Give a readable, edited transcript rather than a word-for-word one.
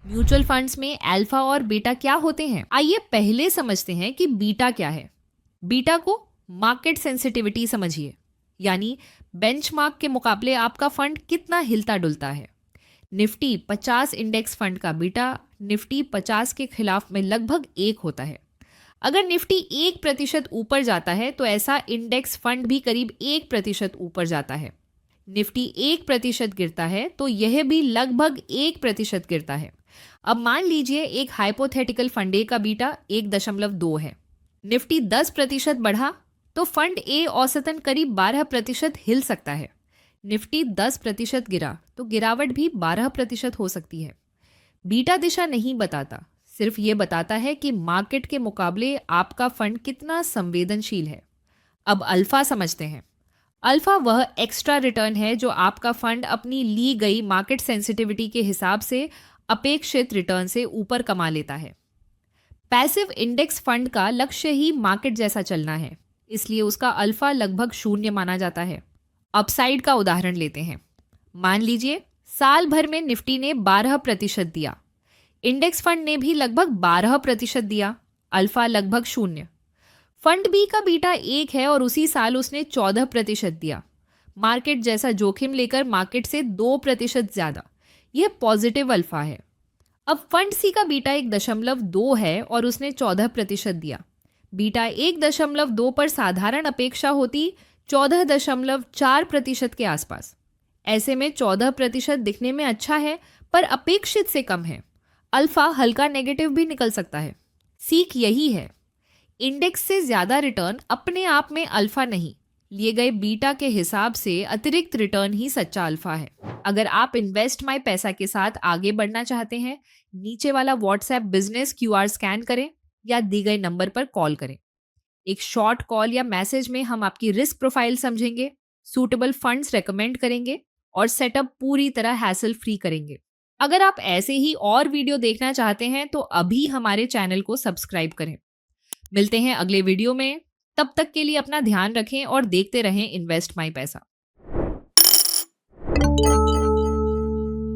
Mutual funds में alpha और beta क्या होते हैं? आइए पहले समझते हैं कि बीटा क्या है। बीटा को मार्केट सेंसिटिविटी समझिए, यानी बेंचमार्क के मुकाबले आपका फंड कितना हिलता डुलता है। निफ्टी 50 इंडेक्स फंड का बीटा निफ्टी 50 के खिलाफ में लगभग 1 होता है। अगर निफ्टी 1% ऊपर जाता है तो ऐसा इंडेक्स फंड भी करीब 1% ऊपर जाता है। निफ्टी 1% गिरता है तो यह भी लगभग 1% गिरता है। अब मान लीजिए एक हाइपोथेटिकल फंड ए का बीटा 1.2 है। निफ्टी 10% बढ़ा तो फंड ए औसतन करीब 12% हिल सकता है। निफ्टी 10% गिरा तो गिरावट भी 12% हो सकती है। बीटा दिशा नहीं बताता, सिर्फ ये बताता है कि मार्केट के मुकाबले आपका फंड कितना संवेदनशील है। अब अल्फा समझते हैं। अल्फा वह एक्स्ट्रा रिटर्न है जो आपका फंड अपनी ली गई मार्केट सेंसिटिविटी के हिसाब से अपेक्षित रिटर्न से ऊपर कमा लेता है। पैसिव इंडेक्स फंड का लक्ष्य ही मार्केट जैसा चलना है, इसलिए उसका अल्फा लगभग 0 माना जाता है। अपसाइड का उदाहरण लेते हैं। मान लीजिए साल भर में निफ्टी ने 12% दिया, इंडेक्स फंड ने भी लगभग 12% दिया, अल्फा लगभग 0। फंड बी का बीटा 1 है और उसी साल उसने 14% दिया, मार्केट जैसा जोखिम लेकर मार्केट से 2% ज्यादा। यह पॉजिटिव अल्फा है। अब फंड सी का बीटा 1.2 है और उसने 14% दिया, बीटा 1.2 पर साधारण अपेक्षा होती 14.4% के आसपास। ऐसे में 14% दिखने में अच्छा है पर अपेक्षित से कम है। अल्फा हल्का नेगेटिव भी निकल सकता है। सीख यही है, इंडेक्स से ज्यादा रिटर्न अपने आप में अल्फा नहीं, लिए गए बीटा के हिसाब से अतिरिक्त रिटर्न ही सच्चा अल्फा है। अगर आप इन्वेस्ट माई पैसा के साथ आगे बढ़ना चाहते हैं, नीचे वाला व्हाट्सएप बिजनेस क्यूआर स्कैन करें या दी गए नंबर पर कॉल करें। एक शॉर्ट कॉल या मैसेज में हम आपकी रिस्क प्रोफाइल समझेंगे, सूटेबल फंड्स रेकमेंड करेंगे और सेटअप पूरी तरह हैसल फ्री करेंगे। अगर आप ऐसे ही और वीडियो देखना चाहते हैं तो अभी हमारे चैनल को सब्सक्राइब करें। मिलते हैं अगले वीडियो में, तब तक के लिए अपना ध्यान रखें और देखते रहें इन्वेस्ट माई पैसा।